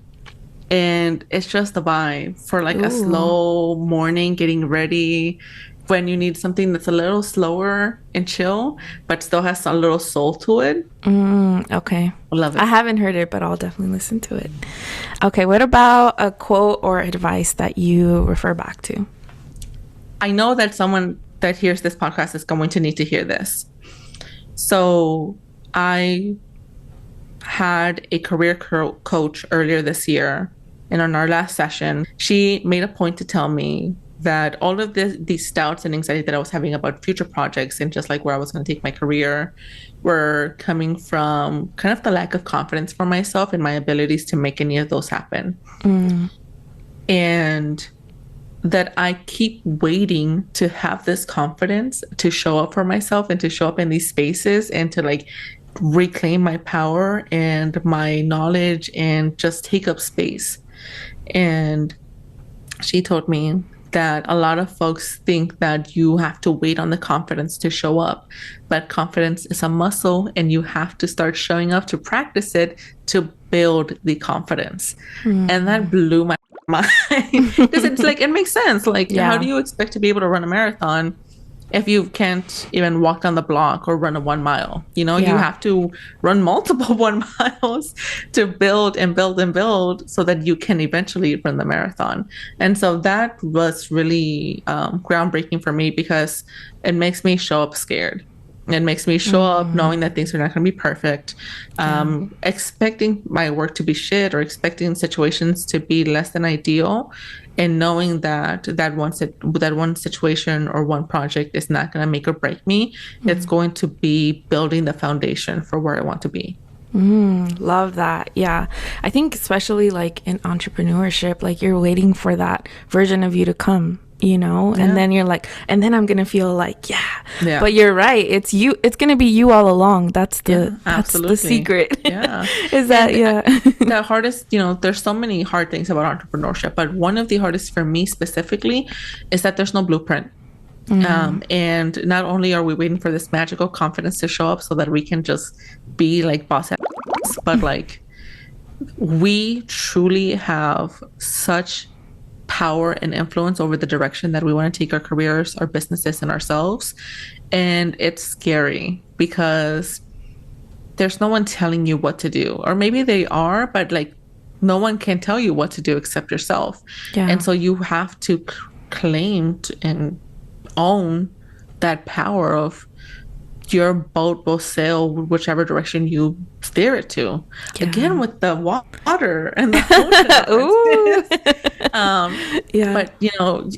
And it's just the vibe for like a slow morning, getting ready when you need something that's a little slower and chill, but still has a little soul to it. Okay. Love it. I haven't heard it, but I'll definitely listen to it. Okay. What about a quote or advice that you refer back to? I know that someone that hears this podcast is going to need to hear this. So I had a career coach earlier this year, and on our last session, she made a point to tell me that all of these doubts and anxiety that I was having about future projects and just like where I was going to take my career were coming from kind of the lack of confidence for myself and my abilities to make any of those happen. And that I keep waiting to have this confidence to show up for myself and to show up in these spaces and to like reclaim my power and my knowledge and just take up space. And she told me that a lot of folks think that you have to wait on the confidence to show up, but confidence is a muscle and you have to start showing up to practice it to build the confidence. And that blew my mind because it's like, it makes sense. Like, how do you expect to be able to run a marathon if you can't even walk down the block or run a 1 mile? You know, you have to run multiple 1 miles to build and build and build so that you can eventually run the marathon. And so that was really groundbreaking for me because it makes me show up scared. It makes me show up knowing that things are not going to be perfect, expecting my work to be shit or expecting situations to be less than ideal, and knowing that that one situation or one project is not going to make or break me. It's going to be building the foundation for where I want to be. Love that. Yeah. I think especially like in entrepreneurship, like you're waiting for that version of you to come, you know, and then you're like, and then I'm going to feel like, but you're right. It's you, it's going to be you all along. That's the secret. Is that, the hardest, you know, there's so many hard things about entrepreneurship, but one of the hardest for me specifically is that there's no blueprint. And not only are we waiting for this magical confidence to show up so that we can just be like boss ass, but like we truly have such power and influence over the direction that we want to take our careers, our businesses, and ourselves. And it's scary because there's no one telling you what to do, or maybe they are, but like no one can tell you what to do except yourself. And so you have to claim and own that power of your boat will sail whichever direction you steer it to. Again, with the water and the ocean. But you know,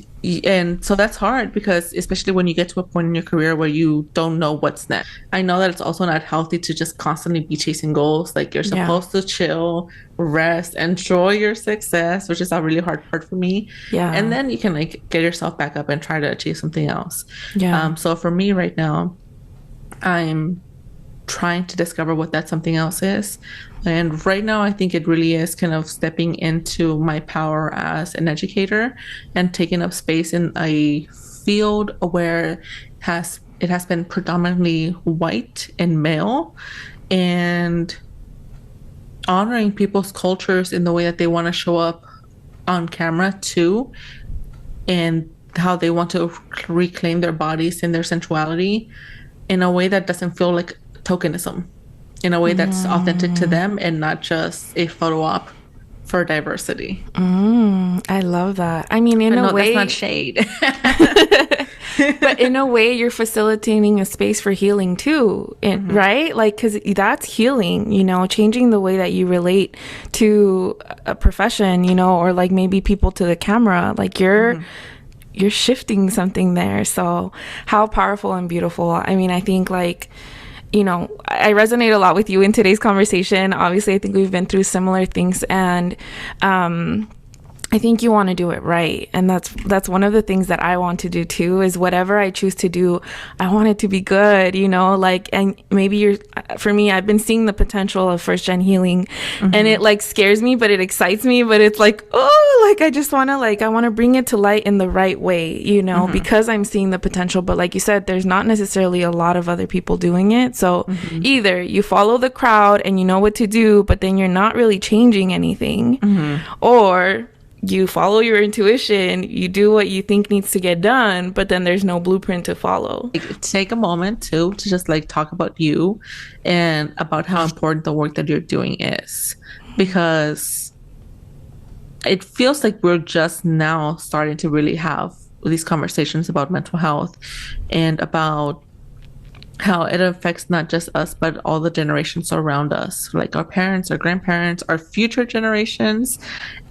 and so that's hard because especially when you get to a point in your career where you don't know what's next. I know that it's also not healthy to just constantly be chasing goals. Like you're supposed to chill, rest, enjoy your success, which is a really hard part for me. And then you can like get yourself back up and try to achieve something else. So for me right now, I'm trying to discover what that something else is. And right now, I think it really is kind of stepping into my power as an educator and taking up space in a field where it has been predominantly white and male, and honoring people's cultures in the way that they want to show up on camera too, and how they want to reclaim their bodies and their sensuality in a way that doesn't feel like tokenism, in a way that's authentic to them and not just a photo op for diversity. I love that. I mean, in a way, that's not shade. But in a way, you're facilitating a space for healing too, right? Like, because that's healing, you know, changing the way that you relate to a profession, you know, or like maybe people to the camera. Like you're shifting something there. So how powerful and beautiful. I mean, I think like, you know, I resonate a lot with you in today's conversation. Obviously, I think we've been through similar things, and I think you want to do it right. And that's one of the things that I want to do too, is whatever I choose to do, I want it to be good, you know, like, and maybe for me, I've been seeing the potential of first gen healing, and it like scares me, but it excites me, but it's like, oh, like, I just want to I want to bring it to light in the right way, you know, because I'm seeing the potential. But like you said, there's not necessarily a lot of other people doing it. So either you follow the crowd and you know what to do, but then you're not really changing anything, or you follow your intuition, you do what you think needs to get done, but then there's no blueprint to follow. Take a moment too to just like talk about you and about how important the work that you're doing is, because it feels like we're just now starting to really have these conversations about mental health and about how it affects not just us, but all the generations around us, like our parents, our grandparents, our future generations.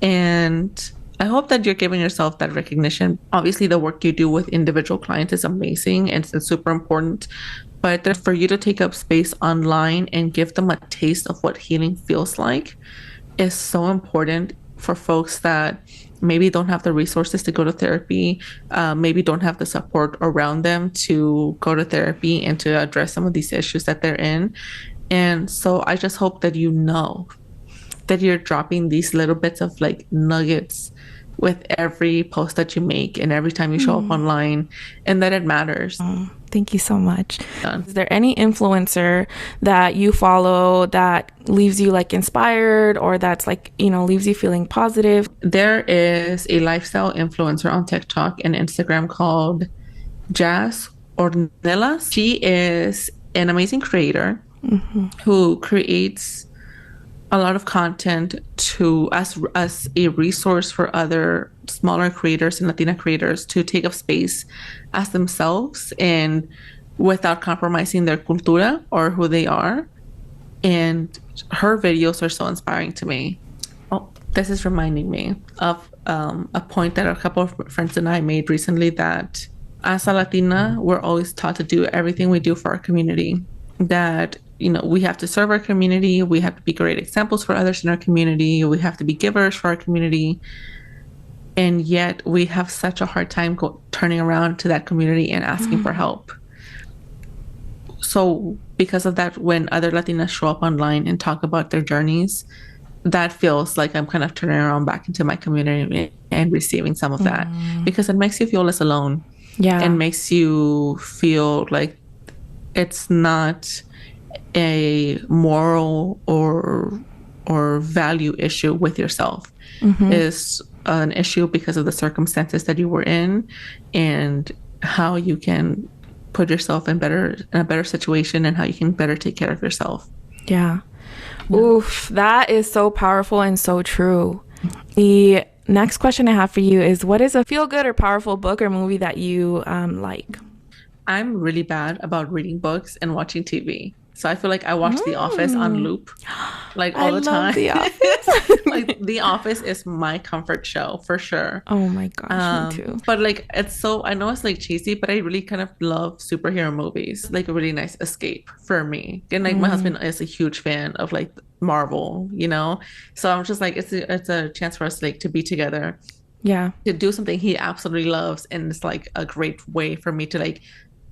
And I hope that you're giving yourself that recognition. Obviously, the work you do with individual clients is amazing and it's super important. But for you to take up space online and give them a taste of what healing feels like is so important for folks that maybe don't have the resources to go to therapy, maybe don't have the support around them to go to therapy and to address some of these issues that they're in. And so I just hope that you know that you're dropping these little bits of like nuggets with every post that you make and every time you show up online, and that it matters. Thank you so much. Is there any influencer that you follow that leaves you like inspired, or that's like, you know, leaves you feeling positive? There is a lifestyle influencer on TikTok and Instagram called Jazz Ornelas. She is an amazing creator who creates a lot of content to as a resource for other smaller creators and Latina creators to take up space as themselves and without compromising their cultura or who they are. And her videos are so inspiring to me. Oh, this is reminding me of a point that a couple of friends and I made recently, that as a Latina, we're always taught to do everything we do for our community. That, you know, we have to serve our community, we have to be great examples for others in our community, we have to be givers for our community. And yet we have such a hard time turning around to that community and asking for help. So because of that, when other Latinas show up online and talk about their journeys, that feels like I'm kind of turning around back into my community and receiving some of that, because it makes you feel less alone. Yeah. And makes you feel like it's not a moral or value issue with yourself. It's an issue because of the circumstances that you were in and how you can put yourself in a better situation and how you can better take care of yourself. Yeah. Oof, that is so powerful and so true. The next question I have for you is, what is a feel-good or powerful book or movie that you like? I'm really bad about reading books and watching TV. So I feel like I watch The Office on loop, like all the time. The Office. Like The Office is my comfort show for sure. Oh my gosh, me too. But like, it's so, I know it's like cheesy, but I really kind of love superhero movies. Like a really nice escape for me. And like my husband is a huge fan of like Marvel, you know? So I'm just like, it's a chance for us like to be together. Yeah. To do something he absolutely loves. And it's like a great way for me to like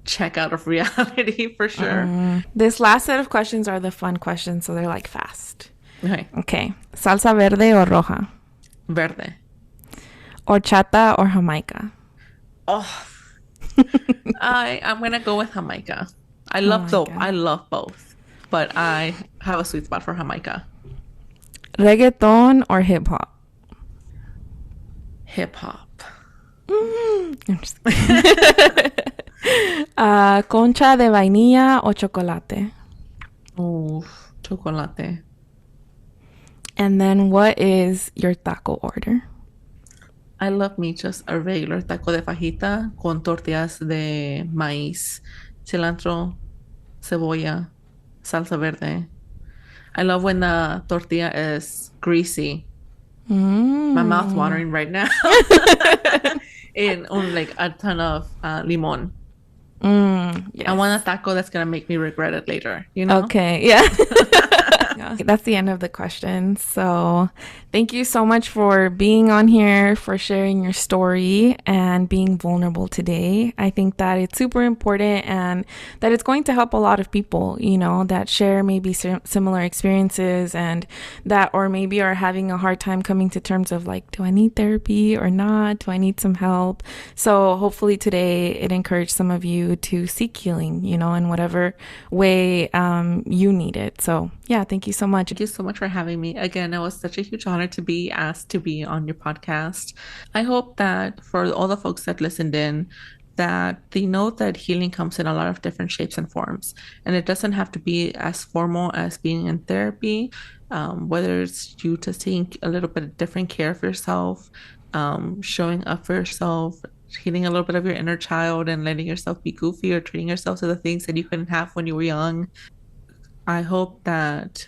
check out of reality for sure. This last set of questions are the fun questions, so they're like fast. Okay. Salsa verde or roja? Verde. Horchata or Jamaica? Oh, I'm gonna go with Jamaica. I love both, but I have a sweet spot for Jamaica. Reggaeton or hip hop? Hip hop. Concha de vainilla or chocolate? Oh, chocolate. And then what is your taco order? I love me just a regular taco de fajita con tortillas de maíz, cilantro, cebolla, salsa verde. I love when the tortilla is greasy. My mouth's watering right now. And like a ton of limon. Yes. I want a taco that's gonna make me regret it later, you know? Okay, yeah. That's the end of the questions. So thank you so much for being on here, for sharing your story and being vulnerable today. I think that it's super important and that it's going to help a lot of people, you know, that share maybe similar experiences and that, or maybe are having a hard time coming to terms of like, do I need therapy or not? Do I need some help? So hopefully today it encouraged some of you to seek healing, you know, in whatever way you need it. So yeah, thank you so much. Thank you so much for having me. Again, it was such a huge honor to be asked to be on your podcast. I hope that for all the folks that listened in, that they know that healing comes in a lot of different shapes and forms. And it doesn't have to be as formal as being in therapy, whether it's you just taking a little bit of different care of yourself, showing up for yourself, healing a little bit of your inner child and letting yourself be goofy or treating yourself to the things that you couldn't have when you were young. I hope that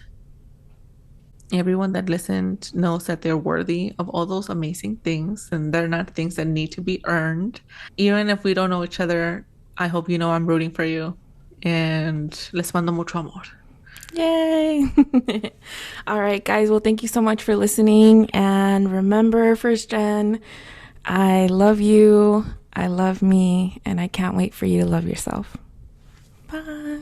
everyone that listened knows that they're worthy of all those amazing things and they're not things that need to be earned. Even if we don't know each other, I hope you know I'm rooting for you. And les mando mucho amor. Yay! All right, guys. Well, thank you so much for listening. And remember, first gen, I love you, I love me, and I can't wait for you to love yourself. Bye.